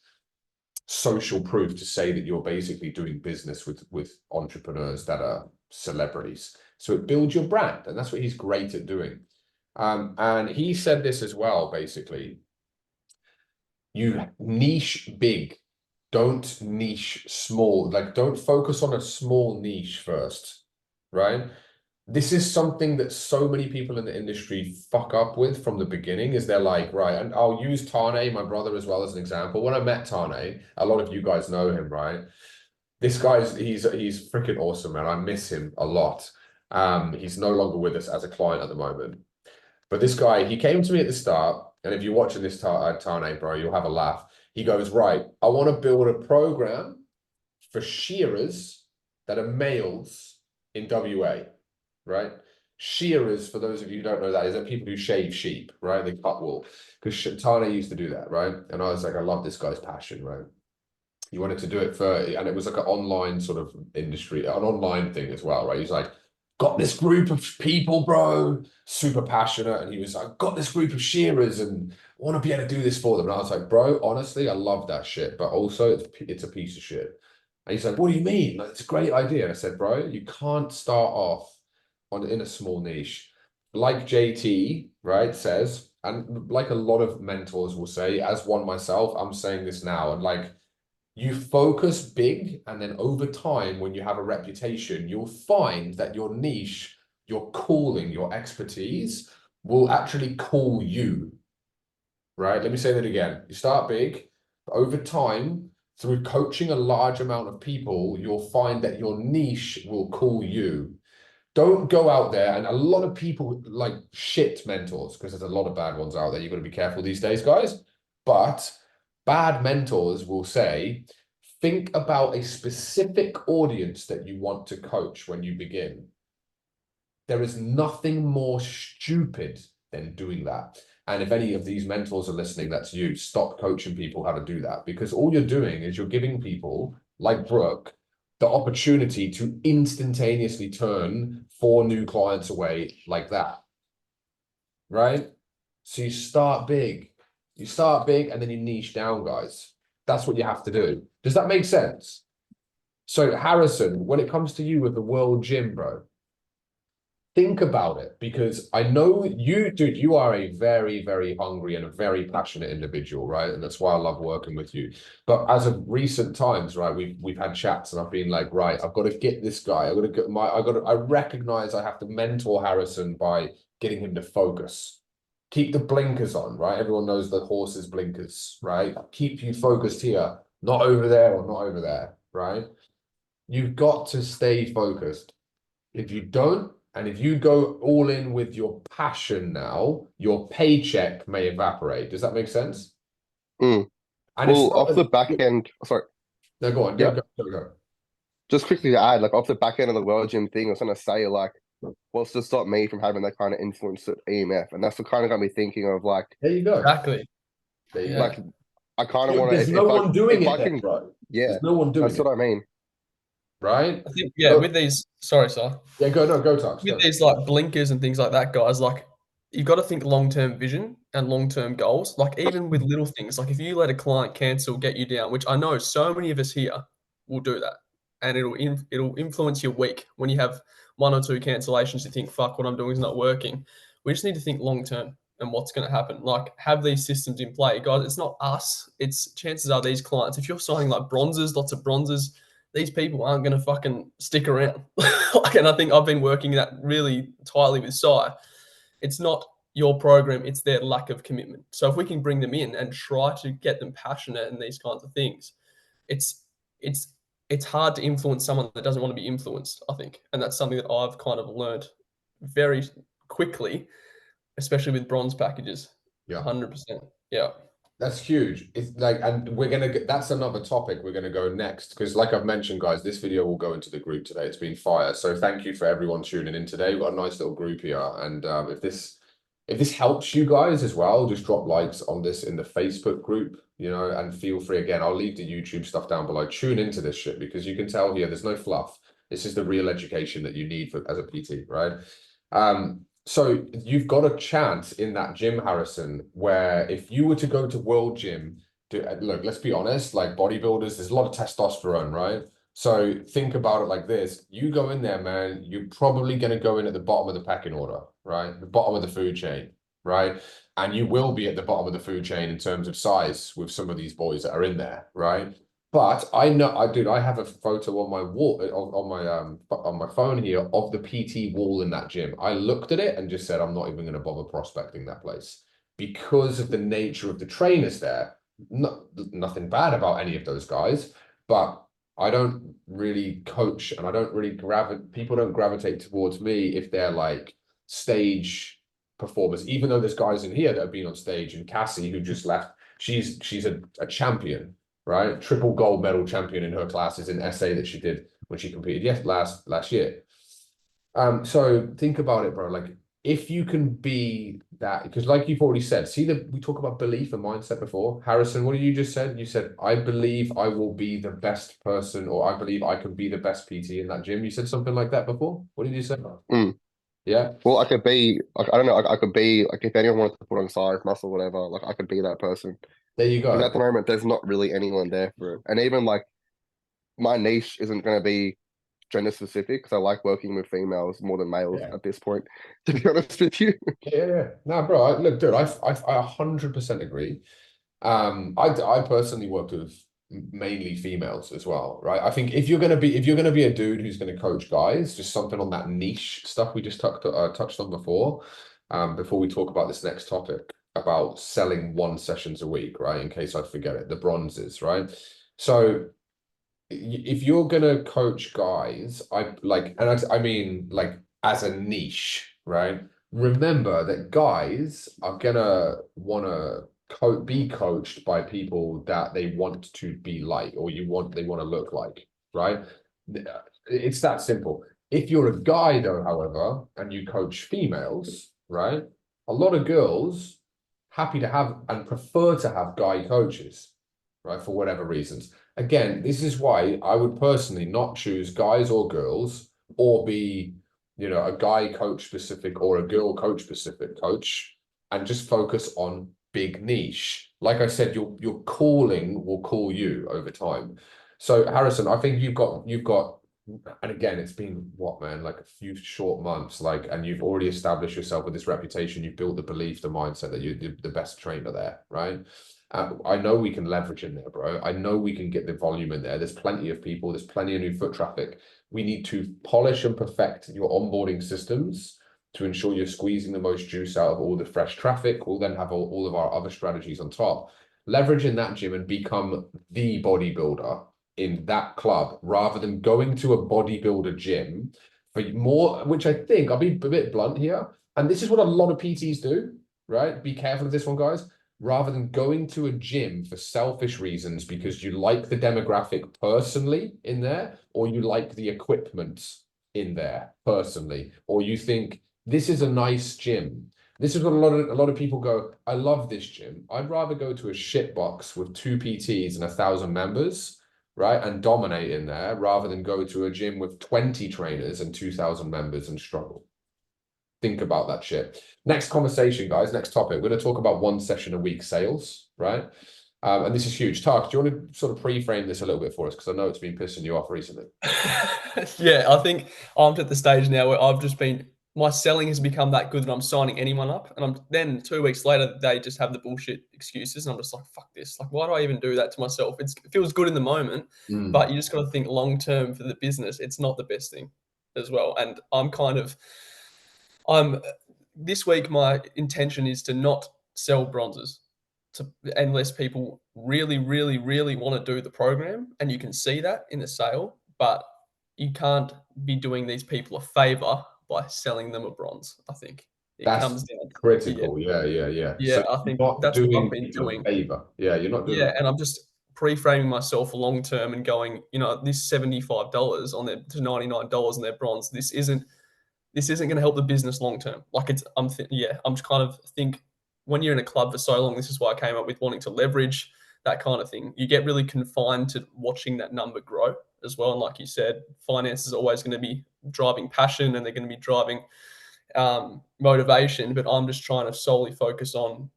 social proof to say that you're basically doing business with entrepreneurs that are celebrities. So it builds your brand, and that's what he's great at doing. And he said this as well, basically, you niche big, don't niche small. Like, don't focus on a small niche first, right? This is something that so many people in the industry fuck up with from the beginning, is they're like, right, and I'll use Tane, my brother, as well as an example. When I met Tane, a lot of you guys know him, right? This guy's, he's freaking awesome, man. I miss him a lot. He's no longer with us as a client at the moment. But this guy, he came to me at the start, and if you're watching this Tane, bro, you'll have a laugh. He goes, right, I want to build a program for shearers that are males in WA, right? Shearers, for those of you who don't know that, is that people who shave sheep, right? They cut wool. Because Tane used to do that, right? And I was like, I love this guy's passion, right? He wanted to do it for, and it was like an online sort of industry, an online thing as well, right? He's like, got this group of people, bro, super passionate. And he was like, got this group of shearers and I want to be able to do this for them. And I was like, bro, honestly, I love that shit, but also it's a piece of shit. And he's like, what do you mean? Like, it's a great idea. And I said, bro, you can't start off in a small niche. Like JT, right, says, and like a lot of mentors will say, as one myself, I'm saying this now, and like, you focus big, and then over time, when you have a reputation, you'll find that your niche, your calling, your expertise will actually call you, right? Let me say that again. You start big, but over time, through coaching a large amount of people, you'll find that your niche will call you. Don't go out there, and a lot of people like shit mentors, because there's a lot of bad ones out there. You've got to be careful these days, guys. But bad mentors will say, think about a specific audience that you want to coach when you begin. There is nothing more stupid than doing that. And if any of these mentors are listening, that's you. Stop coaching people how to do that, because all you're doing is you're giving people like Brooke the opportunity to instantaneously turn 4 new clients away like that, right? So you start big. You start big and then you niche down, guys. That's what you have to do. Does that make sense? So Harrison, when it comes to you with the World Gym, bro, think about it, because I know you, dude, you are a very, very hungry and a very passionate individual, right? And that's why I love working with you. But as of recent times, right, we've had chats and I've been like, right, I've got to get this guy. I recognize I have to mentor Harrison by getting him to focus. Keep the blinkers on, right? Everyone knows the horse's blinkers, right? Keep you focused here, not over there or not over there, right? You've got to stay focused. If you don't, and if you go all in with your passion now, your paycheck may evaporate. Does that make sense? Mm. And Well, off the back end, sorry, No, go on. Yeah. Go. just quickly to add, like off the back end of the World Gym thing, I was gonna say, like, what's to stop me from having that kind of influence at EMF? And that's what kind of got me thinking of like, There you go. Exactly. There you Yeah. go. like I kind of want to. There's no one doing it then, can, bro. yeah, There's no one doing that's it, what I mean. right? I think, yeah, So- with these, sorry, Si. Yeah, go, Tux. With Go. these like blinkers and things like that, guys, like you've got to think long-term vision and long-term goals. Like even with little things, like if you let a client cancel, get you down, which I know so many of us here will do that, and it'll influence your week when you have 1 or 2 cancellations. You think, "Fuck, what I'm doing is not working." We just need to think long-term and what's going to happen. Like have these systems in play, guys. It's not us. It's chances are these clients. If you're signing like bronzes, lots of bronzes, these people aren't going to fucking stick around. Like, and I think I've been working that really tightly with Si. It's not your program, it's their lack of commitment. So if we can bring them in and try to get them passionate in these kinds of things, it's hard to influence someone that doesn't want to be influenced, I think. And that's something that I've kind of learned very quickly, especially with bronze packages. Yeah. 100%. Yeah. That's huge. It's like, and we're gonna get, that's another topic we're gonna go next, because like I've mentioned, guys, this video will go into the group today. It's been fire. So thank you for everyone tuning in today. We've got a nice little group here, and if this helps you guys as well, just drop likes on this in the Facebook group, you know, and feel free. Again, I'll leave the YouTube stuff down below. Tune into this shit, because you can tell here there's no fluff. This is the real education that you need as a PT, right? So you've got a chance in that gym, Harrison, where if you were to go to World Gym, look, let's be honest, like bodybuilders, there's a lot of testosterone, right? So think about it like this. You go in there, man, you're probably going to go in at the bottom of the pecking order, right? The bottom of the food chain, right? And you will be at the bottom of the food chain in terms of size with some of these boys that are in there, right? But I know, I have a photo on my wall, on my phone here of the PT wall in that gym. I looked at it and just said, I'm not even going to bother prospecting that place because of the nature of the trainers there. Nothing bad about any of those guys, but I don't really coach, and I don't really people don't gravitate towards me if they're like stage performers, even though there's guys in here that have been on stage, and Cassie, who just left, she's a champion. Right, triple gold medal champion in her classes in SA that she did when she competed last year. So think about it, bro. Like if you can be that, because like you've already said, we talk about belief and mindset before. Harrison, what did you just said? You said, I believe I will be the best person, or I believe I can be the best PT in that gym. You said something like that before. What did you say? Yeah. Well, I could be like, I don't know, I could be like, if anyone wanted to put on size, muscle, whatever, like I could be that person. There you Because at go. the moment, there's not really anyone there for it. And even like my niche isn't going to be gender specific because I like working with females more than males Yeah. at this point, to be honest with you. Yeah. No, bro. Look, dude, I 100% agree. I personally worked with mainly females as well, right? I think if you're gonna be a dude who's gonna coach guys, just something on that niche stuff we just touched on before we talk about this next topic about selling 1 sessions a week, right? In case I forget it, the bronzes, right? So if you're gonna coach guys, I mean like as a niche, right? Remember that guys are gonna wanna be coached by people that they want to be like, or they want to look like, right? It's that simple. If you're a guy though, however, and you coach females, right? A lot of girls happy to have and prefer to have guy coaches, right? For whatever reasons. Again, this is why I would personally not choose guys or girls or be, a guy coach specific or a girl coach specific coach and just focus on big niche. Like I said, your calling will call you over time. So Harrison, I think you've got, and again, it's been what, man, like a few short months, and you've already established yourself with this reputation. You've built the belief, the mindset that you're the best trainer there, right? I know we can leverage in there, bro. I know we can get the volume in there. There's plenty of people. There's plenty of new foot traffic. We need to polish and perfect your onboarding systems to ensure you're squeezing the most juice out of all the fresh traffic. We'll then have all of our other strategies on top. Leverage in that gym and become the bodybuilder in that club rather than going to a bodybuilder gym for more, which I think, I'll be a bit blunt here, and this is what a lot of PTs do, right? Be careful of this one, guys. Rather than going to a gym for selfish reasons because you like the demographic personally in there, or you like the equipment in there personally, or you think this is a nice gym. This is what a lot of people go, I love this gym. I'd rather go to a shit box with 2 PTs and 1,000 members, right? And dominate in there rather than go to a gym with 20 trainers and 2,000 members and struggle. Think about that shit. Next conversation, guys. Next topic. We're going to talk about 1 session a week sales, right? And this is huge. Tark, do you want to sort of pre-frame this a little bit for us? Because I know it's been pissing you off recently. Yeah, I think I'm at the stage now where my selling has become that good that I'm signing anyone up. And then 2 weeks later, they just have the bullshit excuses. And I'm just like, fuck this. Like, why do I even do that to myself? It feels good in the moment, but you just got to think long-term for the business. It's not the best thing as well. And this week, my intention is to not sell bronzes unless people really, really, really want to do the program. And you can see that in the sale, but you can't be doing these people a favor by selling them a bronze. I think That's comes down to critical. Yeah. Yeah, So I think not that's what I've doing been doing. a favor. Yeah, you're not doing. Yeah, and I'm just pre-framing myself long term and going, this $75 on their to $99 on their bronze. This isn't going to help the business long term. Like I'm just kind of think when you're in a club for so long, this is why I came up with wanting to leverage that kind of thing. You get really confined to watching that number grow as well. And like you said, finance is always going to be driving passion and they're going to be driving motivation. But I'm just trying to solely focus on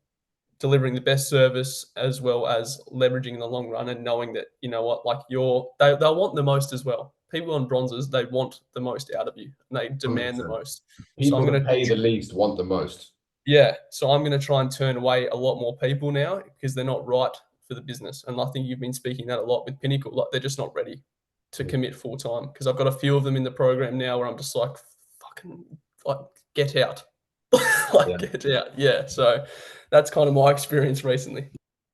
delivering the best service as well as leveraging in the long run and knowing that, like they'll want the most as well. People on bronzes, they want the most out of you and they demand 100%. the most. People I'm that going to pay the least want the most. Yeah. So I'm going to try and turn away a lot more people now because they're not right for the business. And I think you've been speaking that a lot with Pinnacle. Like they're just not ready to commit full time because I've got a few of them in the program now where I'm just like, fucking get out. Get out. Yeah. So that's kind of my experience recently.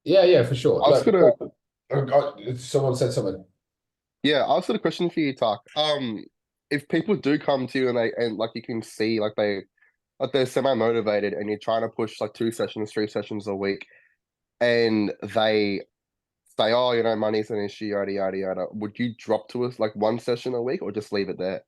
Yeah, for sure. I was gonna, someone said something. yeah, I was got a question for you, Tak. If people do come to you and like you can see they're semi-motivated and you're trying to push like 2 sessions, 3 sessions a week, and they say, oh, money's an issue, yada yada yada. Would you drop to us like 1 session a week or just leave it there?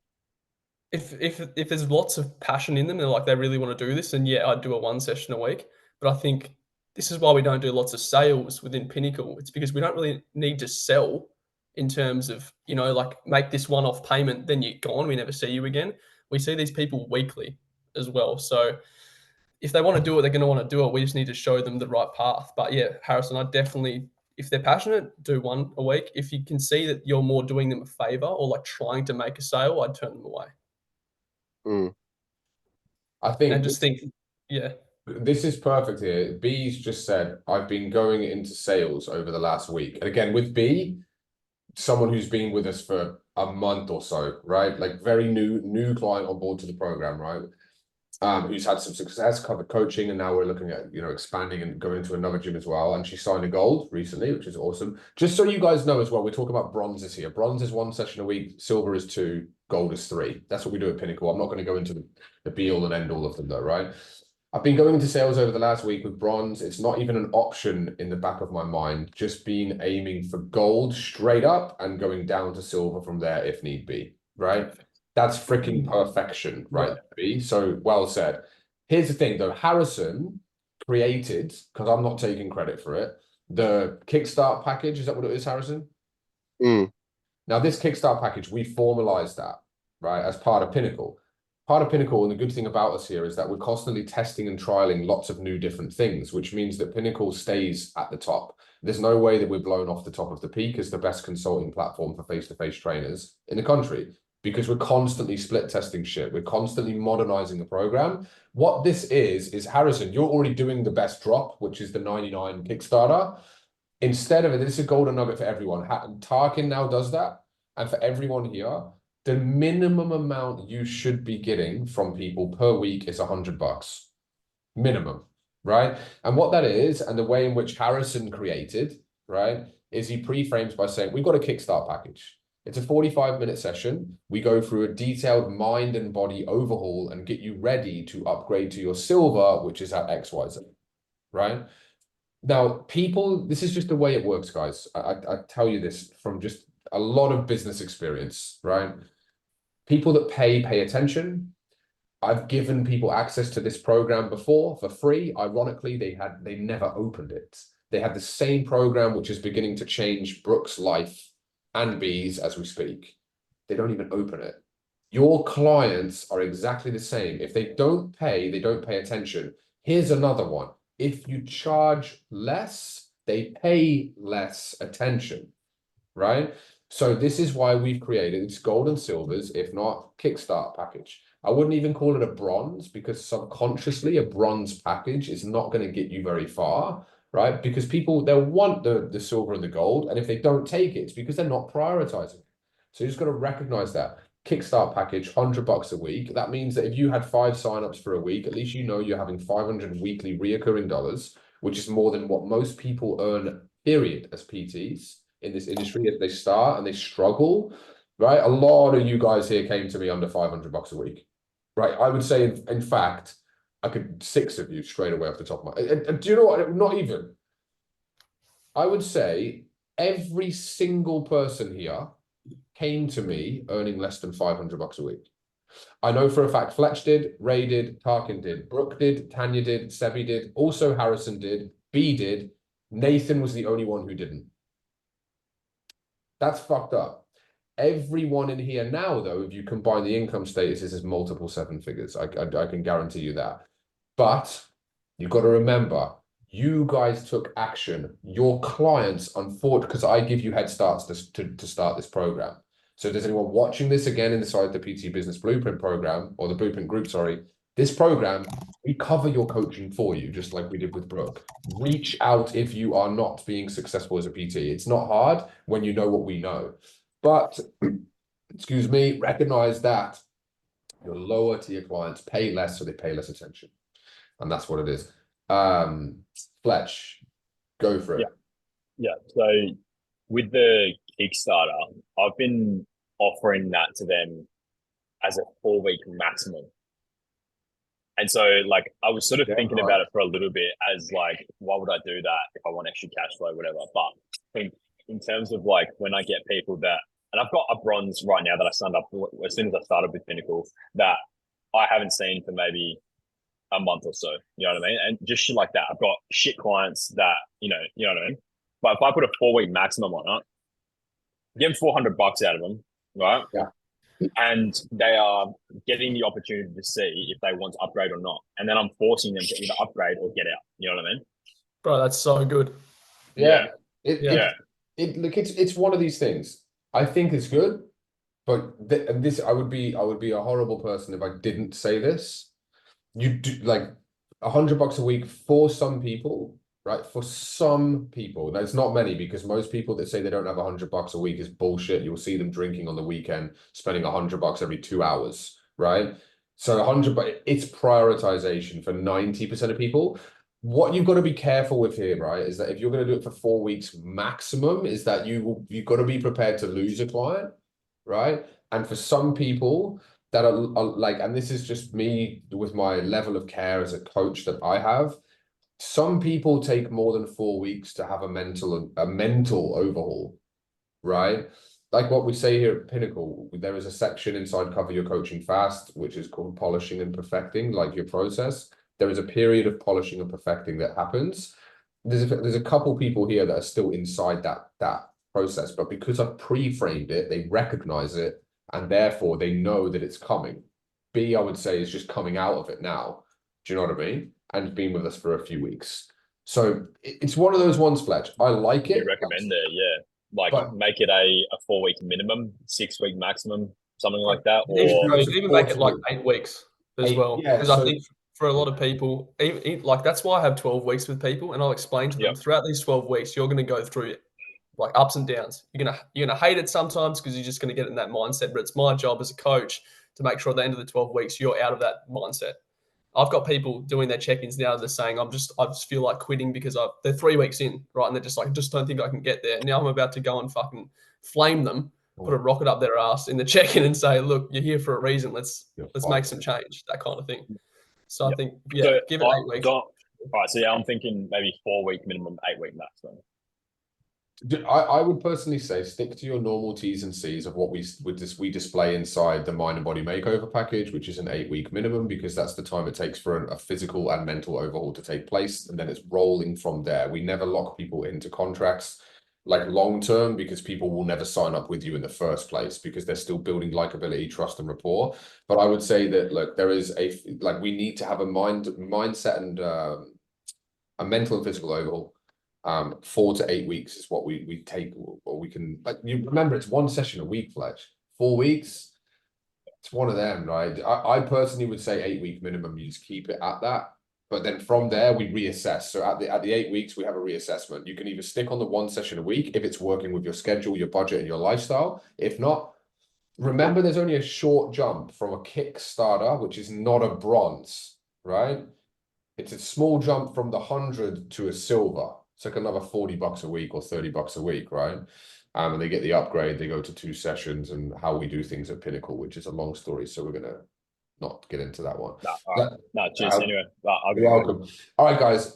If there's lots of passion in them and like they really want to do this, then yeah, I'd do a 1 session a week. But I think this is why we don't do lots of sales within Pinnacle. It's because we don't really need to sell in terms of, like make this one-off payment, then you're gone. We never see you again. We see these people weekly as well. So if they want to do it, they're going to want to do it. We just need to show them the right path. But yeah, Harrison, I definitely, if they're passionate, do one a week. If you can see that you're more doing them a favor or like trying to make a sale, I'd turn them away. I And think just think, yeah, this is perfect here. B's just said, I've been going into sales over the last week. And again, with B, someone who's been with us for a month or so, right? Like very new client on board to the program, right? Who's had some success, covered coaching, and now we're looking at, expanding and going to another gym as well. And she signed a gold recently, which is awesome. Just so you guys know as well, we're talking about bronzes here. Bronze is 1 session a week, silver is 2, gold is 3. That's what we do at Pinnacle. I'm not going to go into the be all and end all of them though, right? I've been going into sales over the last week with bronze. It's not even an option in the back of my mind, just been aiming for gold straight up and going down to silver from there if need be, right? That's freaking perfection, right? B. So well said. Here's the thing though, Harrison created, because I'm not taking credit for it, the Kickstart package. Is that what it is, Harrison? Now this Kickstart package, we formalized that, right, as part of Pinnacle. Part of Pinnacle, and the good thing about us here is that we're constantly testing and trialing lots of new different things, which means that Pinnacle stays at the top. There's no way that we're blown off the top of the peak as the best consulting platform for face-to-face trainers in the country, because we're constantly split testing shit. We're constantly modernizing the program. What this is Harrison, you're already doing the best drop, which is the 99 Kickstarter. Instead of it, this is a golden nugget for everyone. Tarkin now does that. And for everyone here, the minimum amount you should be getting from people per week is $100 minimum, right? And what that is, and the way in which Harrison created, right, is he pre-frames by saying, we've got a Kickstart package. It's a 45-minute session. We go through a detailed mind and body overhaul and get you ready to upgrade to your silver, which is at XYZ, right? Now, people, this is just the way it works, guys. I tell you this from just a lot of business experience, right? People that pay attention. I've given people access to this program before for free. Ironically, they never opened it. They had the same program, which is beginning to change Brooke's life and B's as we speak. They don't even open it. Your clients are exactly the same. If they don't pay attention. Here's another one. If you charge less, they pay less attention, right? So this is why we've created it's gold and silvers, if not Kickstart package. I wouldn't even call it a bronze because subconsciously a bronze package is not going to get you very far, right? Because people, they'll want the silver and the gold. And if they don't take it, it's because they're not prioritizing. So you just got to recognize that. Kickstart package, $100 a week. That means that if you had 5 signups for a week, at least you know you're having 500 weekly reoccurring dollars, which is more than what most people earn, period, as PTs in this industry if they start and they struggle, right? A lot of you guys here came to me under $500 a week, right? I would say, in fact, I could 6 of you straight away off the top of my. And do you know what? Not even. I would say every single person here came to me earning less than $500 a week. I know for a fact Fletch did, Ray did, Tarkin did, Brooke did, Tanya did, Sebi did, also Harrison did, B did. Nathan was the only one who didn't. That's fucked up. Everyone in here now, though, if you combine the income statuses, is multiple 7 figures. I can guarantee you that. But you've got to remember, you guys took action. Your clients, unfortunately, because I give you head starts to start this program. So if there's anyone watching this again inside the PT Business Blueprint program, or the Blueprint Group, sorry, this program, we cover your coaching for you, just like we did with Brooke. Reach out if you are not being successful as a PT. It's not hard when you know what we know. But, excuse me, recognize that your lower tier clients pay less, so they pay less attention. And that's what it is. Fletch, go for it. Yeah. So with the Kickstarter, I've been offering that to them as a 4-week maximum. And so like I was sort of thinking about it for a little bit as like, why would I do that if I want extra cash flow, whatever. But I think in terms of like when I get people that and I've got a bronze right now that I signed up for as soon as I started with Pinnacle that I haven't seen for maybe a month or so. You know what I mean? And just shit like that. I've got shit clients that you know what I mean. But if I put a 4-week maximum on it, get $400 out of them, right? Yeah. And they are getting the opportunity to see if they want to upgrade or not. And then I'm forcing them to either upgrade or get out. You know what I mean? Bro, that's so good. Yeah. Yeah. Look, it's one of these things. I think it's good, but and this I would be a horrible person if I didn't say this. You do like $100 a week for some people, right? For some people, now it's not many, because most people that say they don't have $100 a week is bullshit. You'll see them drinking on the weekend, spending $100 every 2 hours, right? So $100, it's prioritization for 90% of people. What you've got to be careful with here, right, is that if you're going to do it for 4 weeks maximum, is that you've got to be prepared to lose a client, right? And for some people that are like, and this is just me with my level of care as a coach that I have, some people take more than 4 weeks to have a mental overhaul, right? Like what we say here at Pinnacle, there is a section inside Cover Your Coaching Fast, which is called polishing and perfecting, like your process. There is a period of polishing and perfecting that happens. There's a couple people here that are still inside that process, but because I've pre-framed it, they recognize it, and therefore they know that it's coming. B, I would say, is just coming out of it now. Do you know what I mean? And been with us for a few weeks. So it's one of those ones, Fletch. I like it. You recommend it, yeah. Like But- make it a 4-week minimum, 6-week maximum, something like that. You Or can even make it like 8 weeks as well. Yeah, Because I think for a lot of people, even, like that's why I have 12 weeks with people, and I'll explain to them Yep. throughout these 12 weeks, you're going to go through like ups and downs. You're gonna hate it sometimes because you're just going to get in that mindset. But it's my job as a coach to make sure at the end of the 12 weeks you're out of that mindset. I've got people doing their check-ins now. They're saying, I just feel like quitting because they're 3 weeks in, right? And they're just like, just don't think I can get there. Now I'm about to go and fucking flame them, put a rocket up their ass in the check-in and say, look, you're here for a reason. Let's make some change, that kind of thing. So I think, so give it 8 weeks. All right, so yeah, I'm thinking maybe 4-week minimum, 8-week maximum. I would personally say stick to your normal T's and C's of what we display inside the Mind and Body Makeover package, which is an 8-week minimum, because that's the time it takes for a physical and mental overhaul to take place, and then it's rolling from there. We never lock people into contracts like long term, because people will never sign up with you in the first place because they're still building likability, trust, and rapport. But I would say that look, there is we need to have a mindset and a mental and physical overhaul. 4 to 8 weeks is what we take, or we can, like, you remember it's 1 session a week, Fletch. 4 weeks, it's one of them, right? I personally would say 8-week minimum, you just keep it at that, but then from there we reassess. So at the 8 weeks we have a reassessment. You can either stick on the 1 session a week if it's working with your schedule, your budget, and your lifestyle. If not, remember there's only a short jump from a Kickstarter, which is not a bronze, right? It's a small jump from the 100 to a silver. It's like another $40 a week or $30 a week, right? And they get the upgrade, they go to 2 sessions, and how we do things at Pinnacle, which is a long story, so we're gonna not get into that one. No, cheers. Anyway, I'll you're welcome. All right, guys.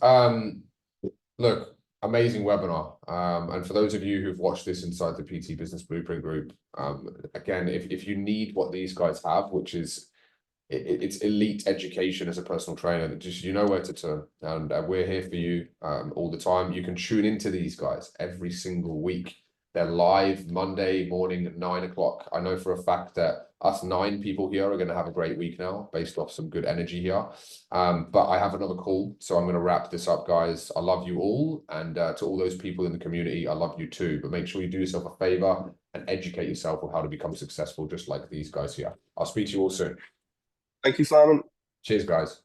Look, amazing webinar. And for those of you who've watched this inside the PT Business Blueprint group, again, if you need what these guys have, which is it's elite education as a personal trainer, just you know where to turn, and we're here for you all the time. You can tune into these guys every single week. They're live Monday morning at 9 o'clock. I know for a fact that us 9 people here are going to have a great week now based off some good energy here. But I have another call, so I'm going to wrap this up, guys. I love you all, and to all those people in the community, I love you too. But make sure you do yourself a favor and educate yourself on how to become successful, just like these guys here. I'll speak to you all soon. Thank you, Simon. Cheers, guys.